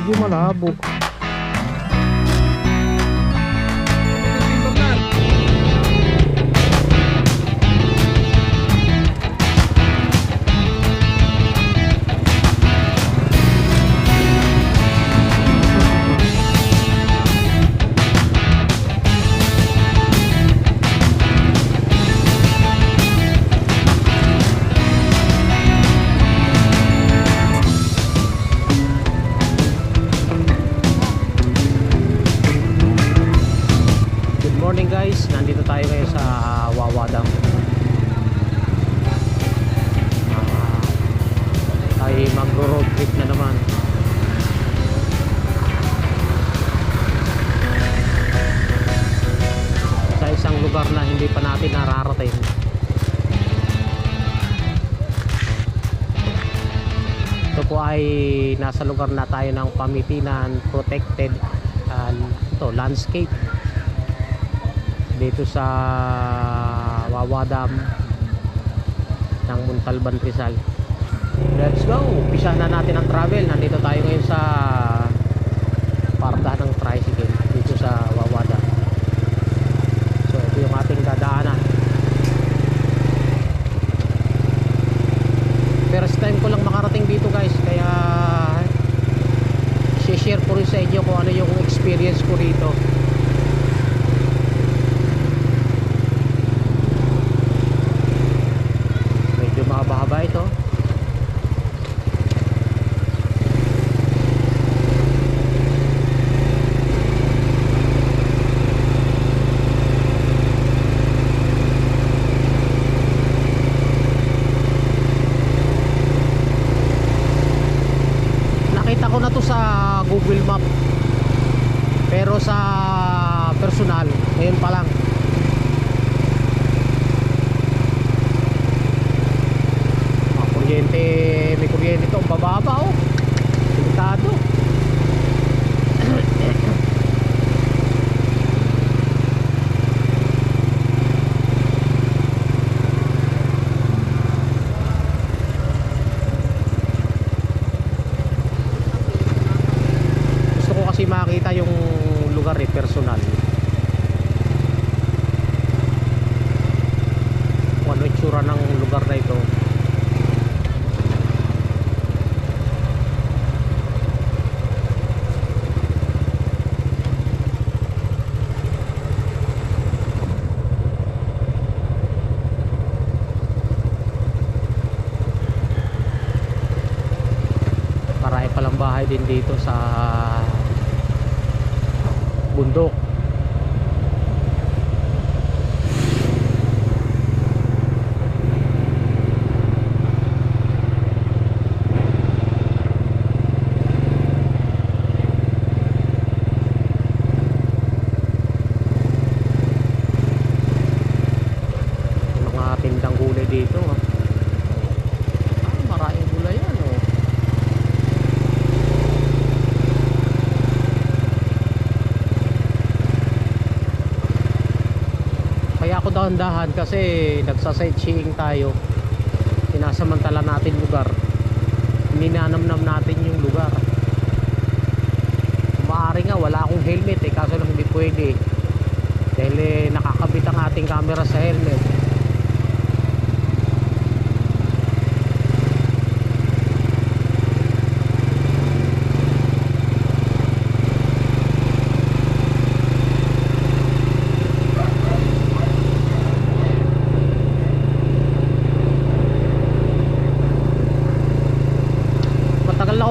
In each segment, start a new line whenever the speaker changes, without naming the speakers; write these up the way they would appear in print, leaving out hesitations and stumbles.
medyo malabo. Guys, nandito tayo ngayon sa Wawa Dam. Tayo mag-road trip na naman. Sa isang lugar na hindi pa natin nararating. Ito po ay nasa lugar na tayo ng Pamitinan Protected landscape dito sa Wawa Dam ng Montalban, Rizal. Let's go! Umpisa na natin ang travel. Nandito tayo ngayon sa pardahan ng tricycle dito sa Wawa Dam. So ito yung ating dadaanan. First time ko lang makarating dito guys, kaya share ko rin sa inyo kung ano yung experience ko rito. Mahaba ito. Nakita ko na to sa Google Map, pero sa personal ngayon pa lang. May kuryente ito, bababa oh. Delikado. Gusto ko kasi makita yung lugar personal. Kung ano itsura ng lugar na ito. Bahay din dito sa bundok. Mga tindang gulay dito maraming gulay yan oh. Ako dahan-dahan kasi nagsa-sightseeing tayo, sinasamantala natin lugar, ninanamnam natin yung lugar. Maaari nga wala akong helmet kaso lang hindi pwede dahil nakakabit ang ating camera sa helmet.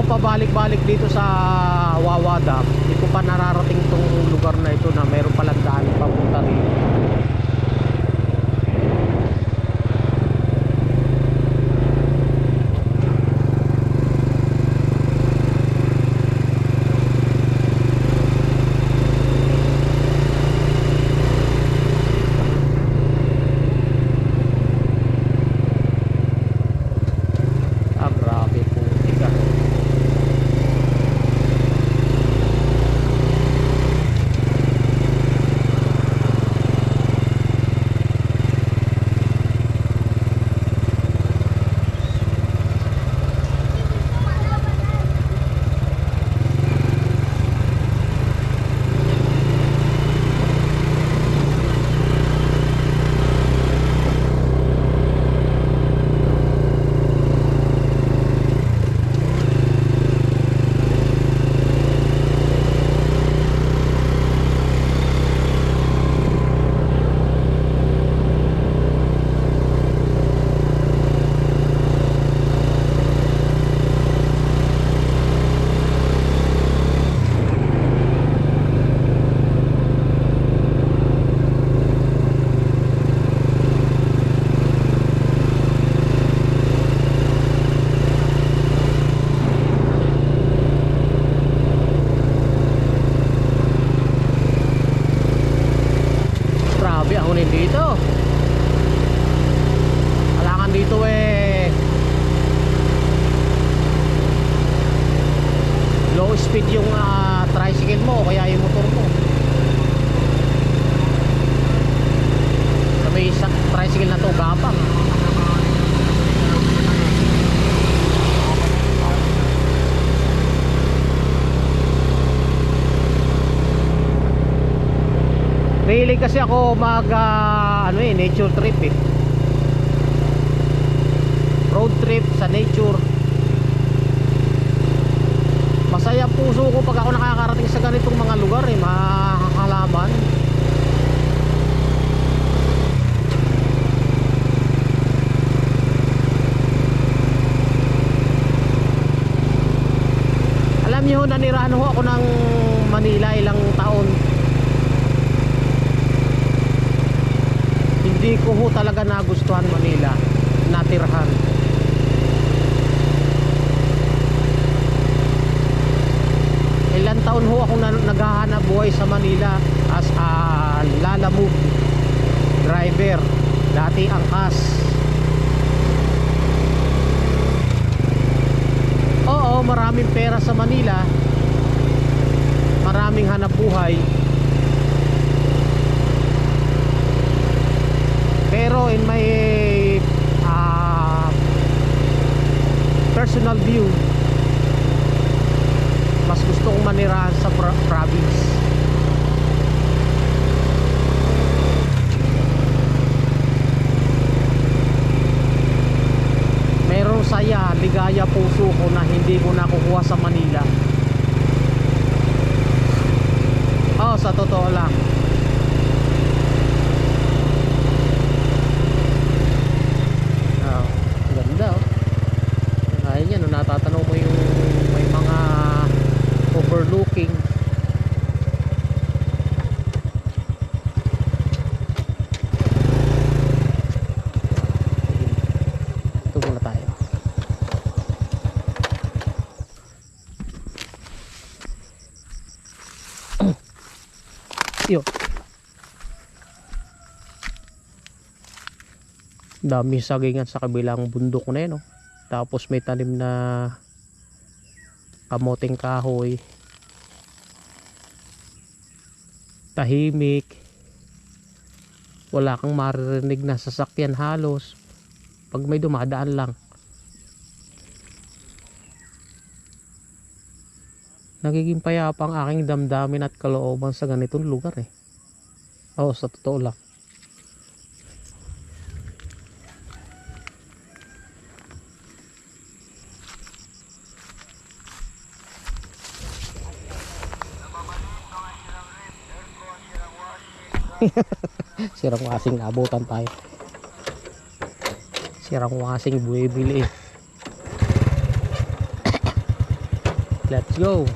Pabalik-balik dito sa Wawa Dam, hindi ko pa nararating tong lugar na ito na mayroon palang daan papunta rito. speed yung tricycle mo o kaya yung motor mo. Sa may tricycle na to, gapang. Mahilig kasi ako mag nature trip eh. Road trip sa nature. Masaya puso ko pag ako nakakarating sa ganitong mga lugar eh, makakalaman. Alam niyo, nanirahan ho ako ng Manila ilang taon. Hindi ko ho talaga nagustuhan Manila, natirhan. Ilang taon ho ako naghahanap buhay sa Manila as a lalamove driver, dati angkas. Oo, maraming pera sa Manila, maraming hanap buhay. Pero in my personal view, mas gusto kong manirahan sa province. Merong saya, ligaya puso ko na hindi ko nakukuha sa Manila. Oh, sa totoo lang. Natatanaw mo yung may mga overlooking. Ito muna tayo. Yo. Dami sagingan sa kabilang bundok na yun, no? Tapos may tanim na kamoting kahoy. Tahimik. Wala kang maririnig na sasakyan halos. Pag may dumadaan lang. Nagiging payapa ang aking damdamin at kalooban sa ganitong lugar eh. Oo, sa totoo lang. Sirang wasing, naabutan tayo. Sirang wasing, buwibili eh. Let's go.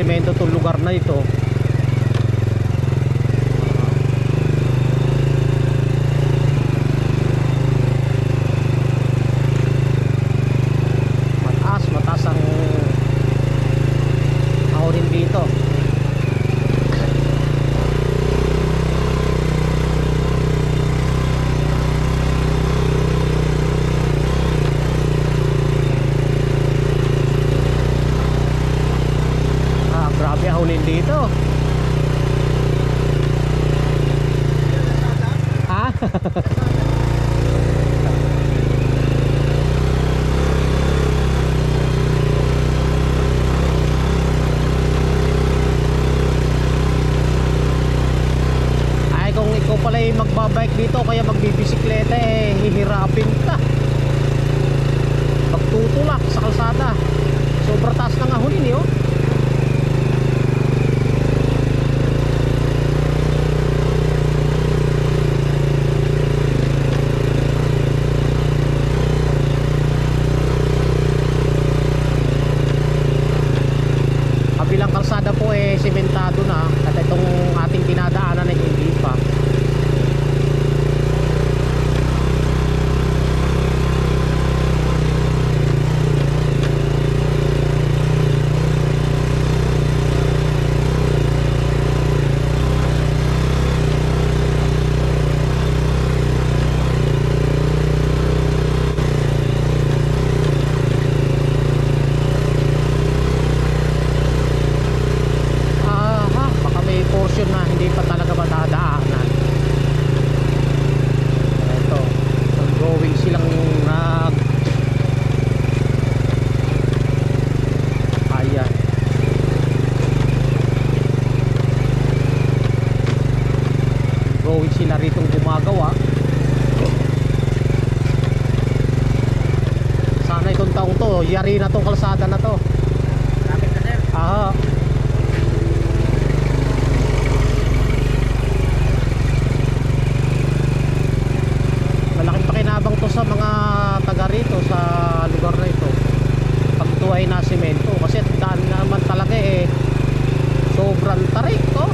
semento itong lugar na ito. Mataas ang ahonin dito. Grabe ahonin dito. Ha? Ay, kung ikaw pala ay magbabike dito kaya magbibisikleta eh, hihirapin ka. Pagtutulak sa kalsada. Sobrang taas ng ahonin eh, oh. Kabilang kalsada po eh sementado na at itong ating dinadaanan ay hindi pa. Na hindi pa talaga matadaanan. Ito, ongoing silang ayan. Ongoing sila ritong gumagawa. Sana itong taong to, yari na tong kalsada na to.
Traffic na sir.
Malaking pakinabang to sa mga taga rito sa lugar na ito pag ito ay nasemento kasi daan naman talaga eh sobrang tarik to.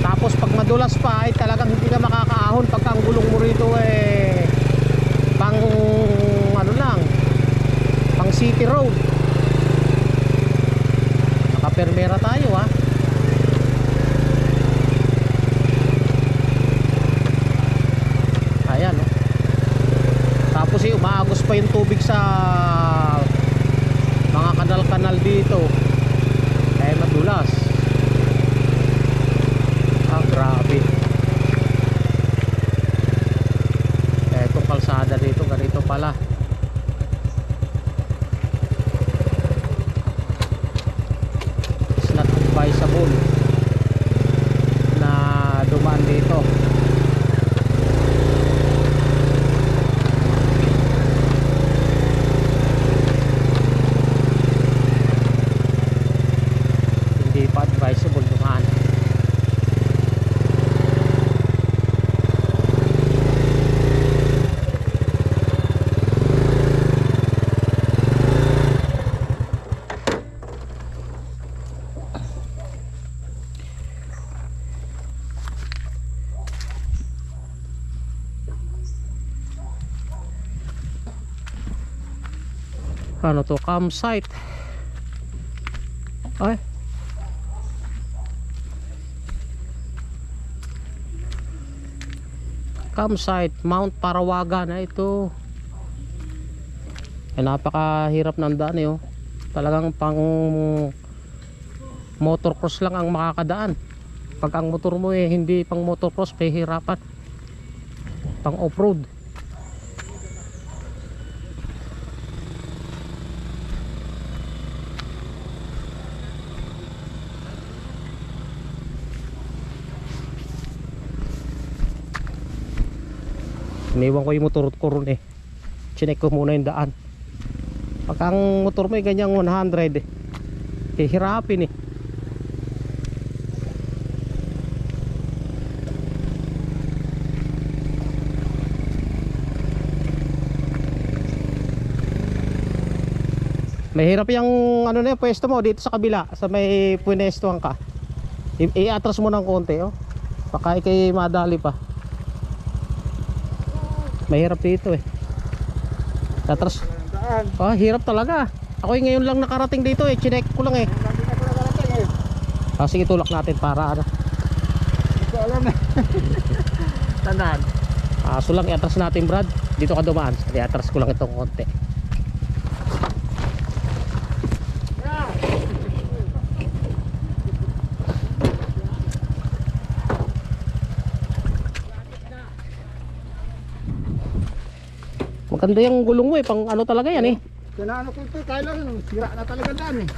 Tapos pag madulas pa ay talagang hindi ka makakaahon pagka ang gulong mo rito eh pang ano lang, pang city road. Nakapermera tayo ha. Ayan, oh. Tapos umaagos pa yung tubig sa mga kanal-kanal dito kaya madulas. Grabe. Etong kalsada dito ganito pala. It's not advisable na dumaan dito. Advisable dumaan. Ano to? Campsite. Ay, campsite Mount Parawagan na ito. Ay, napakahirap ng daan eh, oh. Talagang pang motocross lang ang makakadaan. Pag ang motor mo eh hindi pang motocross, pahihirapan. Pang off-road. Iniwan ko yung motor ko ron eh. Chinek ko muna yung daan. Pag ang motor mo ay ganyang 100 hihirapin eh. Mahirap yung ano na yung pwesto mo dito sa kabila, sa may punestuhan ka. I-atras mo ng konti, oh. Baka ikay madali pa. Mahirap dito eh. Atras. Ah, hirap talaga. Ako ngayon lang nakarating dito eh. Chinek ko lang eh. Ah, sige, tulak natin para ano.
Hindi ko alam eh. Tandaan.
So lang i-atras natin, Brad. Dito ka dumaan. I-atras ko lang itong konti. Maganda yung gulong mo eh. Pang ano talaga yan eh.
Kinaano ko ito, kaya lang, sira na talaga daan eh.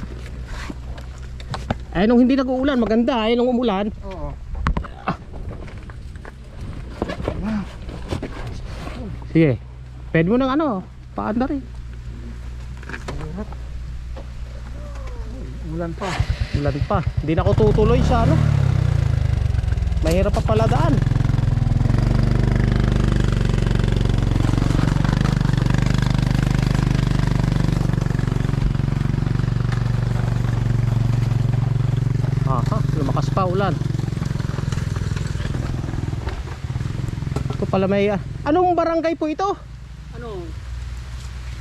Ay nung hindi nag-uulan, maganda. Ay nung umulan.
Oo.
Sige. Pwede mo ng ano, paanda rin.
Ulan pa.
Ulan pa. Hindi na ako tutuloy sa ano. Mahirap pa pala daan. Aha, lumakas pa ulan. Ito pala may anong barangay po ito?
Ano?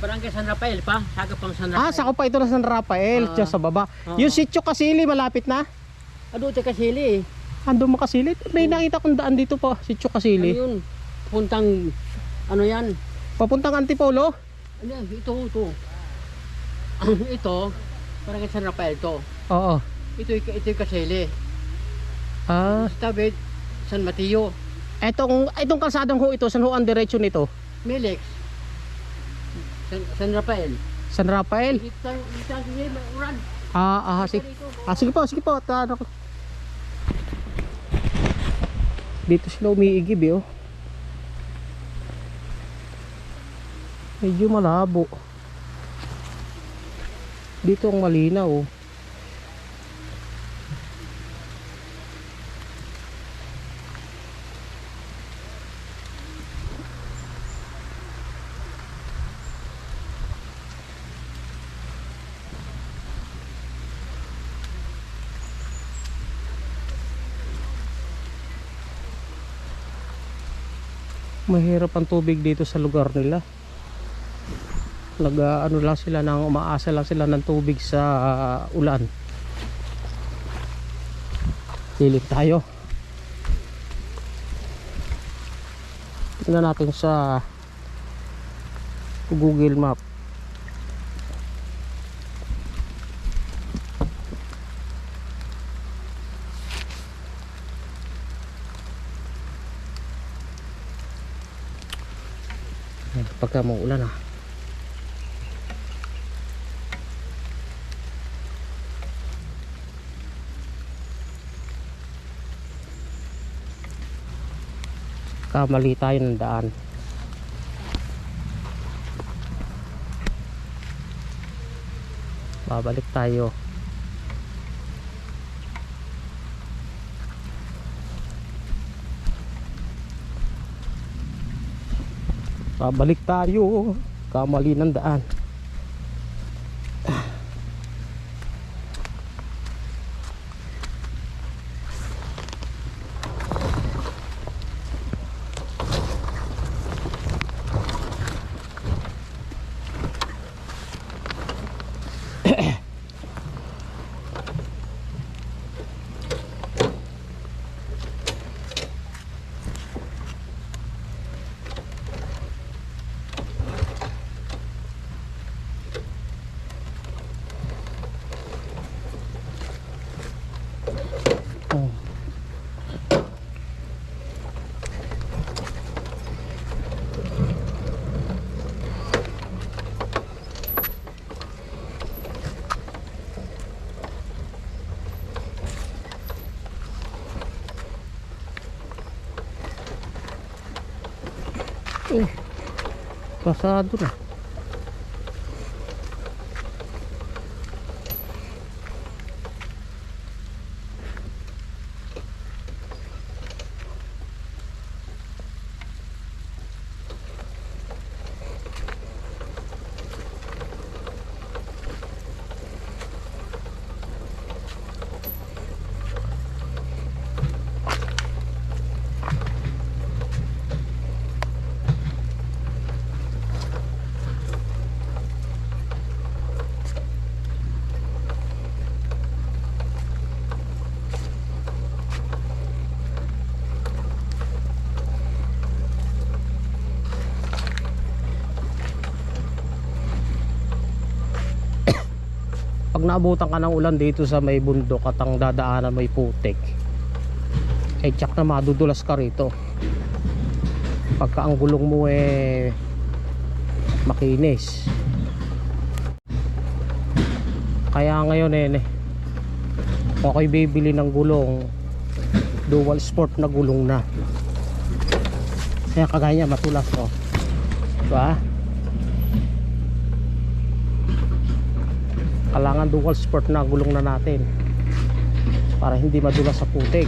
Barangay San Rafael pa? Saga pang San Rafael.
Sakop pa ito na San Rafael, dyan sa baba. Yung Sitio Kasili malapit na?
Ano ito kasili?
Ando mo Kasili? May nakita kong daan dito po, Sitio
Ano
Kasili.
yun? Puntang, ano yan?
Papuntang Antipolo?
Ano yan? Ito. Ito, Barangay San Rafael to.
Oo.
Ito yung kasili.
Ah,
Tabit, San Mateo,
itong kalsadang ho ito, saan ho ang diretsyon nito?
Melex, San Rafael.
San Rafael?
Dito ang uran.
Sige. Sige po, sige po. Ano ko. Dito sila umiigib eh, oh. Medyo malabo. Dito ang malinaw, oh. Mahirap ang tubig dito sa lugar nila. Ano lang sila, nang umaasa lang sila ng tubig sa ulan. Pilit tayo. Tingnan natin sa Google Map. Pagka maulan kamali tayo ng daan. Babalik tayo. Babalik tayo. Kamali ng daan. Pasado na. pag naabutan ka ng ulan dito sa may bundok at ang dadaanan may putik, eh tsak na madudulas ka rito pagka ang gulong mo makinis. Kaya ngayon kung ako'y bibili ng gulong, dual sport na gulong na. Kaya kagaya niya matulas diba? Kailangan dual sport na gulong na natin para hindi madulas sa putik.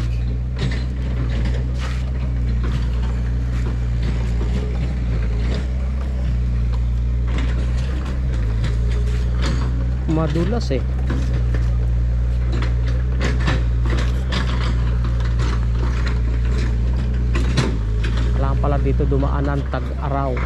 Madulas kailangan pala dito dumaanan tag-araw.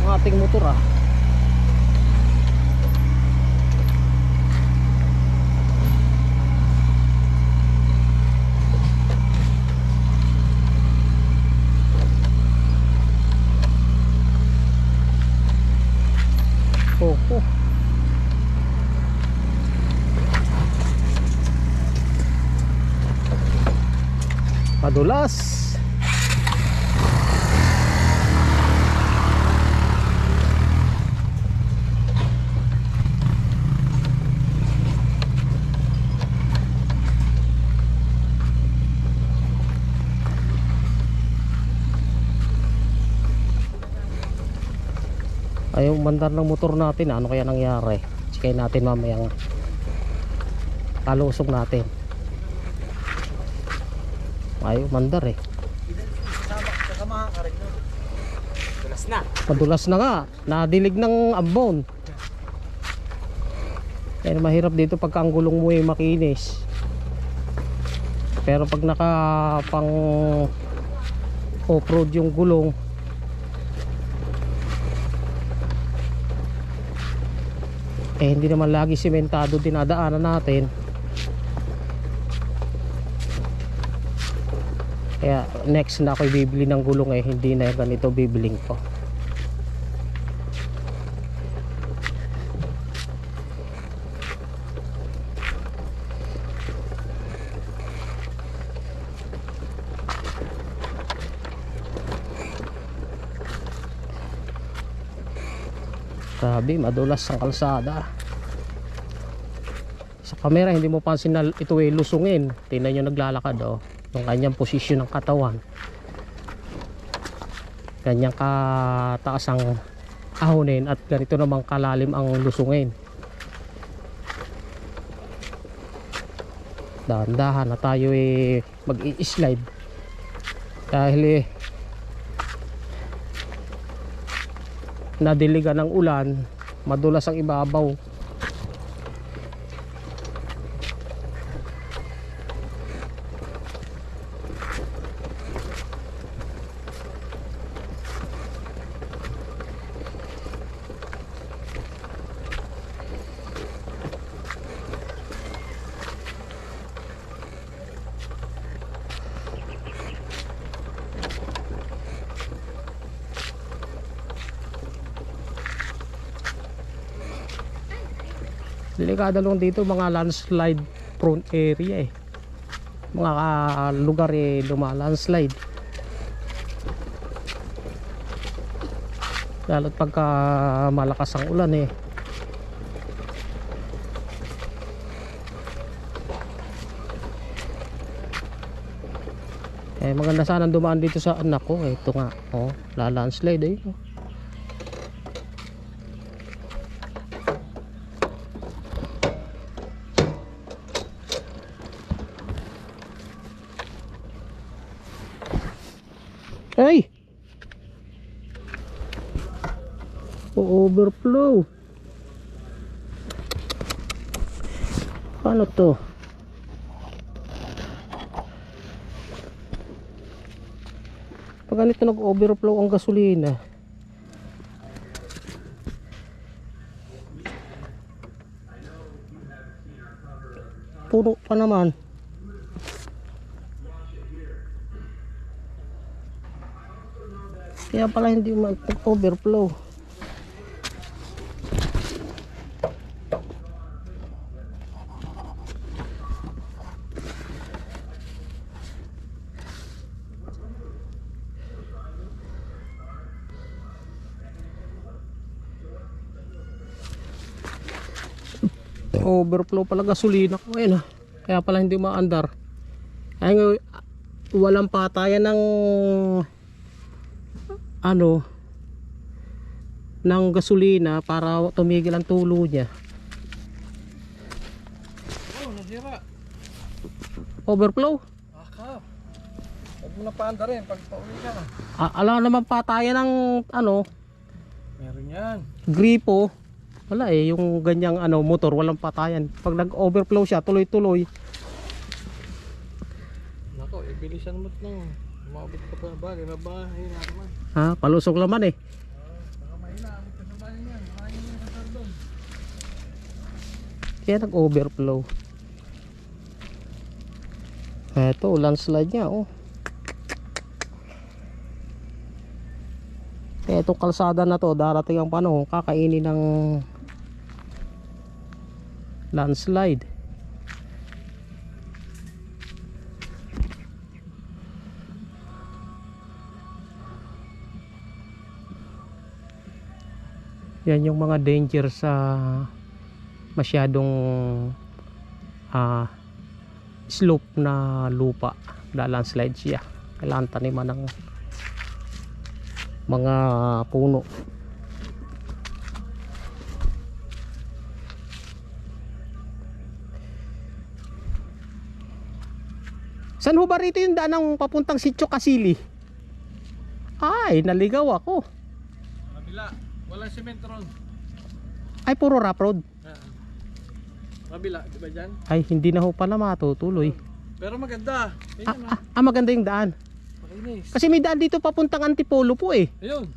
Ating motor madulas. Ayaw mandar ng motor natin, ano kaya nangyari? Chikayin natin mamayang kalusog natin. Ayaw mandar madulas na nga, nadilig ng ambon. Kaya mahirap dito pagka ang gulong mo makinis. Pero pag naka pang off-road yung gulong, hindi naman lagi simentado dinadaanan natin. Kaya next na ako'y bibili ng gulong hindi na ganito bibiling ko. Grabe, madulas ang kalsada. Sa camera hindi mo pansin na ito lusungin. Tingnan nyo naglalakad yung kanyang posisyon ng katawan. Kanyang kataas ang ahonin at ganito namang kalalim ang lusungin. Dahan-dahan na tayo mag-i-slide dahil nadiligan ng ulan, madulas ang ibabaw. Delikado lang dito mga landslide prone area mga lugar landslide, lalo't pagka malakas ang ulan maganda sana dumaan dito sa anak ko. Ito nga landslide Ay! Overflow. Paano to? Pag ganito nag-overflow ang gasolina, puno pa naman. Kaya pala hindi mag-overflow. Overflow pala gasolina ko ngayon. Kaya pala hindi maandar. Ay, walang patayan ng ano ng gasolina para tumigil ang tulo niya.
Oh, nasira.
Overflow?
Akap. Huwag mo na paanda rin pag pauwi ka.
Alam naman patayan ng ano,
Meron yan.
gripo. Wala eh, yung ganyang ano, motor walang patayan. Pag nag-overflow siya, tuloy-tuloy.
Nako, bilisan mo't nang umabot ka pa bagay na bahay na naman.
Ha, palusog naman eh.
Baka mahina, abot ka sa bahay niyan. Makain niya yung kasar doon.
Kaya nag-overflow. Eto, landslide niya oh. Kaya itong kalsada na to, darating ang panahon, kakainin ng landslide. Yan yung mga danger sa masyadong slope na lupa. Landslide siya. Kailangan taniman ng mga puno. Saan ho ba rito yung daan ng papuntang Sitio Kasili? Ay, naligaw ako.
Kabila, walang cement ron.
Ay, puro rough road.
Kabila, di ba dyan?
Ay, hindi na ho pala matutuloy.
Pero maganda. Ayun
Maganda yung daan.
makinis.
Kasi may daan dito papuntang Antipolo po eh.
Ayun.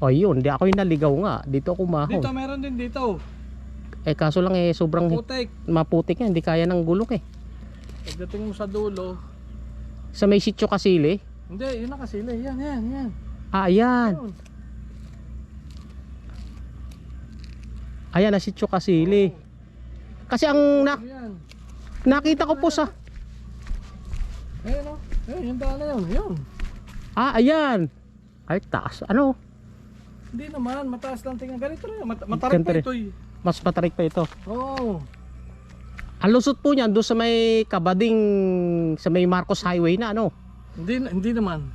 O yun, di ako yung naligaw nga. Dito ako mahon.
Dito meron din dito.
Eh kaso lang eh, sobrang
Putek.
maputik yan. Hindi kaya ng gulong eh.
Pagdating mo sa dulo.
Sa may Sitio Kasili.
Hindi, yun na kasi. Yan.
Ayan.
Ayun.
Ayan na Sitio Kasili. Kasi ang
Yan.
nakita ko po sa...
Ayun o. Ayun, yung daan na yun. Yun.
Ayan. Ay, taas. Ano?
Hindi naman, mataas lang tingnan. Ganito rin. Matarik
Ganito
pa
rin.
ito eh.
Mas patarik pa ito.
Oo.
Ang lusot po niyan doon sa may Kabading, sa may Marcos Highway na ano.
Hindi naman.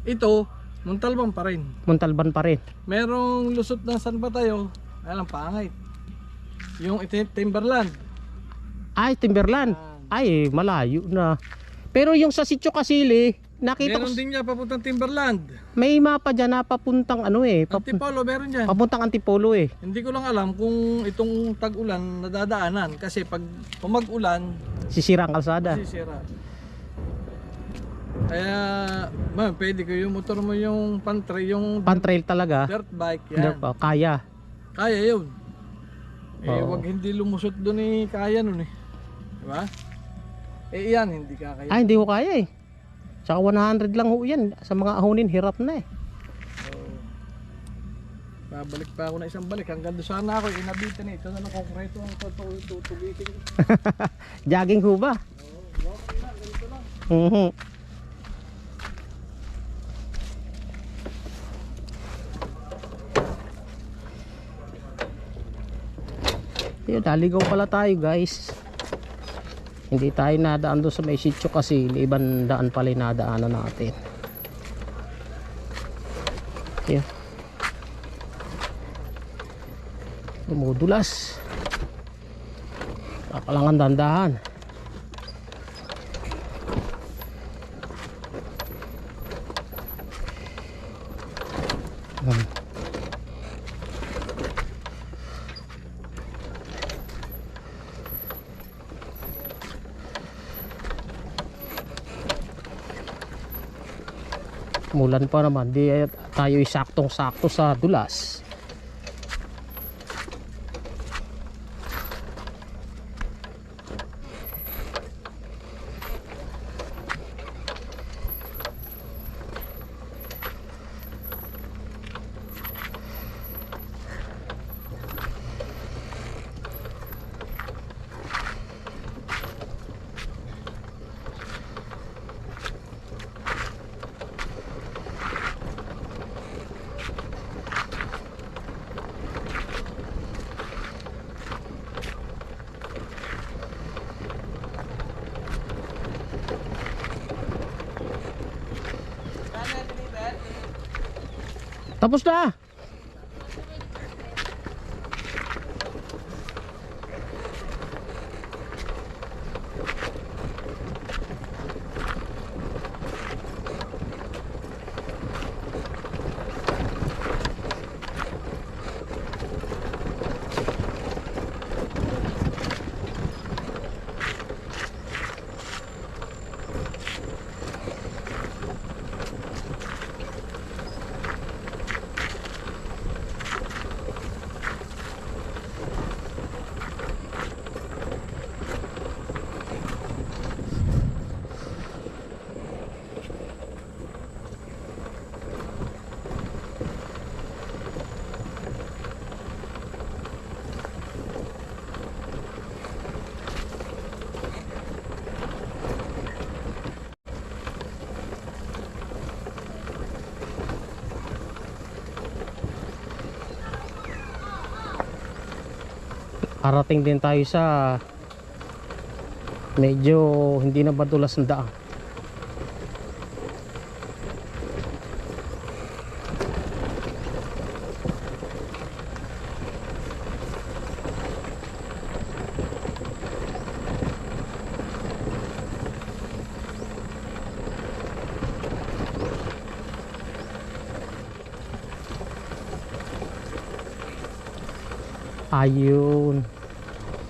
Ito, Montalban pa rin.
Montalban pa rin.
Merong lusot na San ba tayo? Ayan ang pangit. Yung Timberland.
Ay, Timberland. Ay, malayo na. Pero yung sa Sitio Kasili, nakita ko
Meron din niya papuntang Timberland.
may mapa dyan na papuntang ano eh.
Antipolo meron dyan.
Papuntang Antipolo eh.
Hindi ko lang alam kung itong tag-ulan nadadaanan. Kasi pag umag-ulan,
Sisira ang kalsada.
sisira. Kaya, pwede ko yung motor mo yung pantry, yung
Pan-trail talaga.
dirt bike,
Hindi
yan.
pa, kaya.
Kaya yun.
Oo.
Wag hindi lumusot doon eh, kaya nun eh. Diba? Yan, hindi kakaya.
Ay, hindi ko kaya eh. Tsaka 100 lang ho yan. Sa mga ahonin, hirap na eh.
Babalik pa ako na isang balik. Hanggang doon sana ako, inabitan eh. Ito na ng konkreto ang tutubitin ko.
Jogging ho ba?
Okay lang, ganito lang.
Yun, naligaw pala tayo guys. Hindi tayo nadaan doon sa may Sitio kasi ibang daan pala yung nadaanan natin. Yun. Dumudulas. Kakalangan dandahan. Mulan pa naman, di tayo saktong sakto sa dulas. Tapos na. Parating din tayo sa medyo hindi na madulas ang daan. Ayun,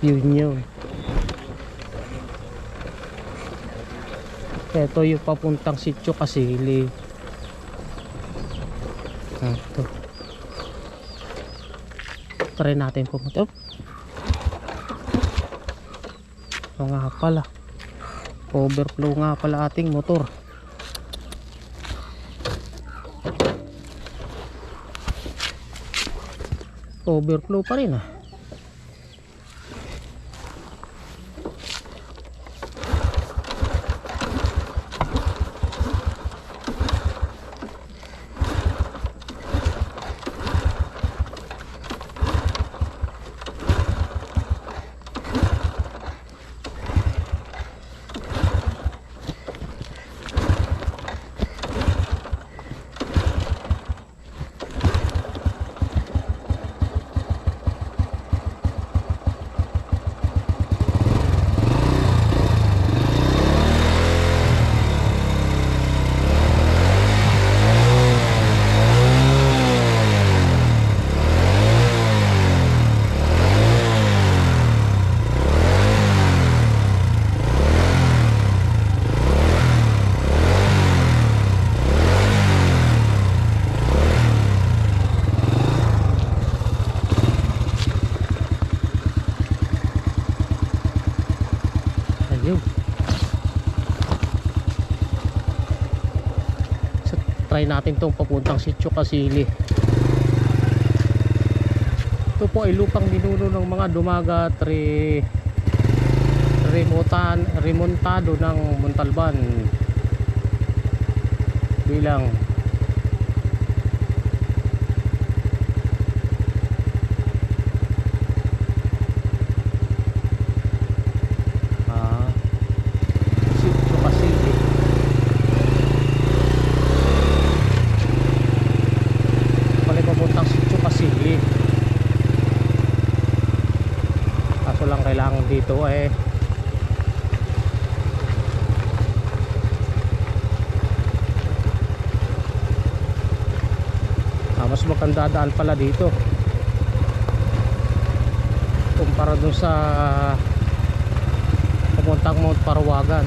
yun. Ito yung papuntang Sitio Kasili. Ito. Try natin pumunta. Ito nga pala, overflow nga pala ating motor. Overflow pa rin ah. Ayun. So, try natin tong papuntang Sitio Kasili. Ito po ay lupang ninuno ng mga dumagat remontado ng Montalban bilang Sitio Kasili. Pala papuntang Sitio Kasili. Kaso lang kailangan dito mas maganda daan pala dito kumpara dun sa papuntang Mount Parawagan.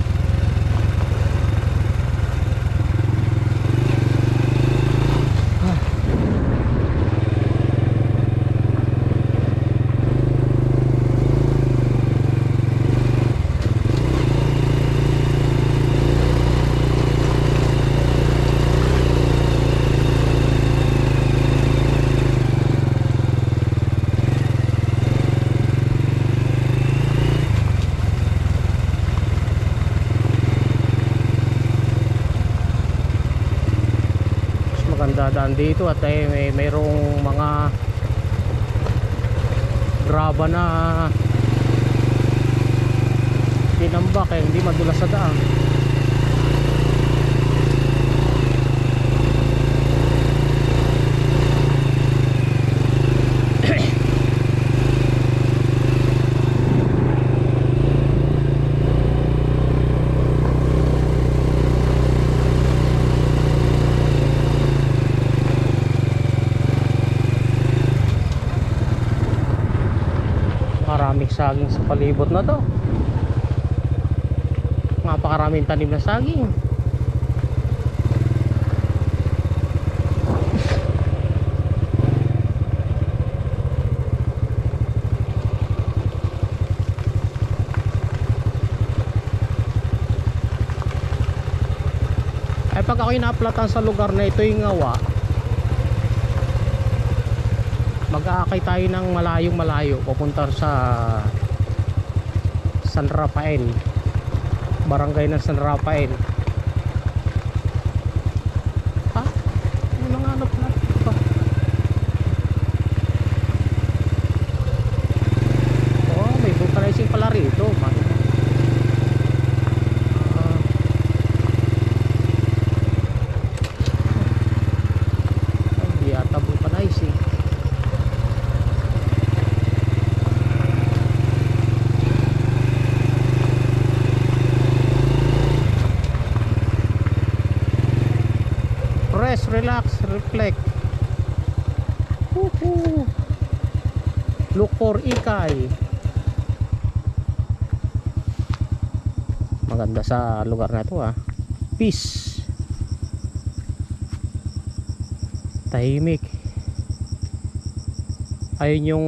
dadaan dito at mayroong mga graba na tinambak hindi madulas sa daan. Maraming saging sa palibot na to. Napakaraming tanim na saging. Ay pag ako'y naaplatan sa lugar na ito yung ngawa, mag-aakay tayo ng malayong malayo papunta sa San Rafael, barangay ng San Rafael. Ha? Ano nga hanap natin ito? Oh, may vulcanizing pala rito. Hindi yata vulcanizing. Rest, relax, reflect. Woohoo. Look for ikay. Maganda sa lugar na ito Peace. Tahimik. Ayun yung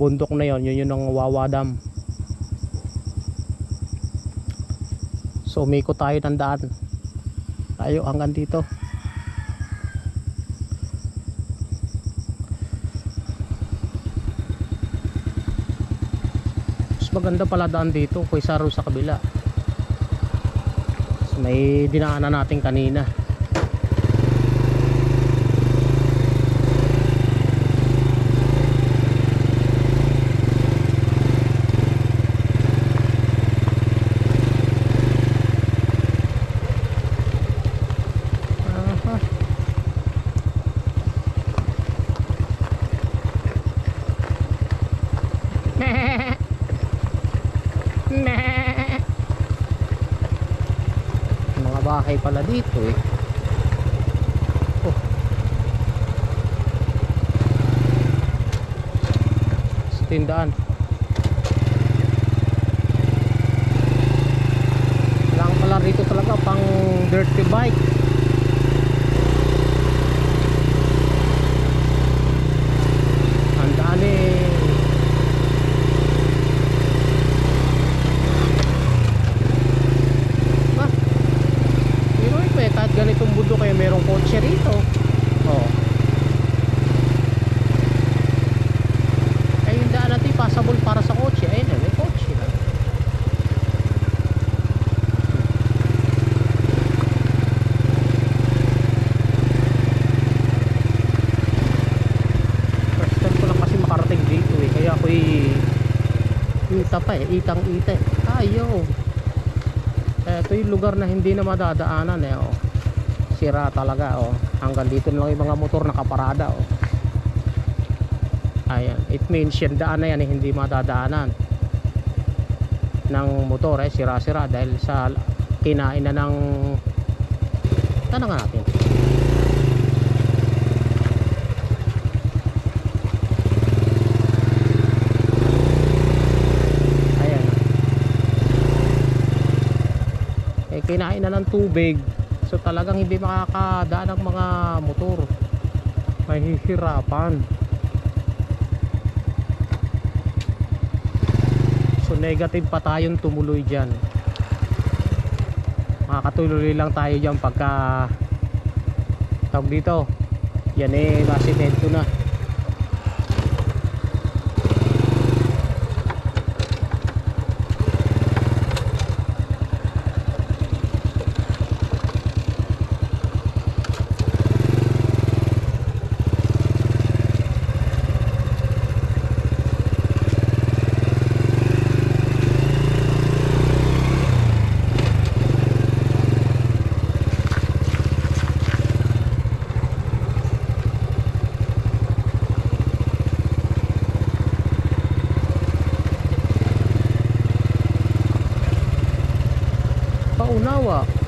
bundok na yon, yun ang Wawa Dam. So umikot tayo ng daan. Tayo hanggang dito. Mas maganda pala daan dito kaysa ro sa kabila. So, may dinaanan natin kanina. Mga bahay pala dito oh. Sa tindahan lang pala rito talaga pang dirty bike. Ang dami. Kahit ganitong budo kaya merong kotse rito. Oh. Ay yung daan natin passable para sa kotse. Ayun may kotse na. First time ko lang kasi makarating dito kaya ako'y ita pa itang-ita ayaw. Ito yung lugar na hindi na madadaanan oh. Sira talaga hanggang dito na lang yung mga motor nakaparada ayan, it means yung daan na yan hindi madadaanan ng motor sira-sira dahil sa kinain na ng tanong natin. Kinain na ng tubig, so talagang hindi makakadaan ng mga motor, mahihirapan. So negative pa tayong tumuloy dyan. Makakatuloy lang tayo dyan pagka tawag dito yan masimento na. paunawa.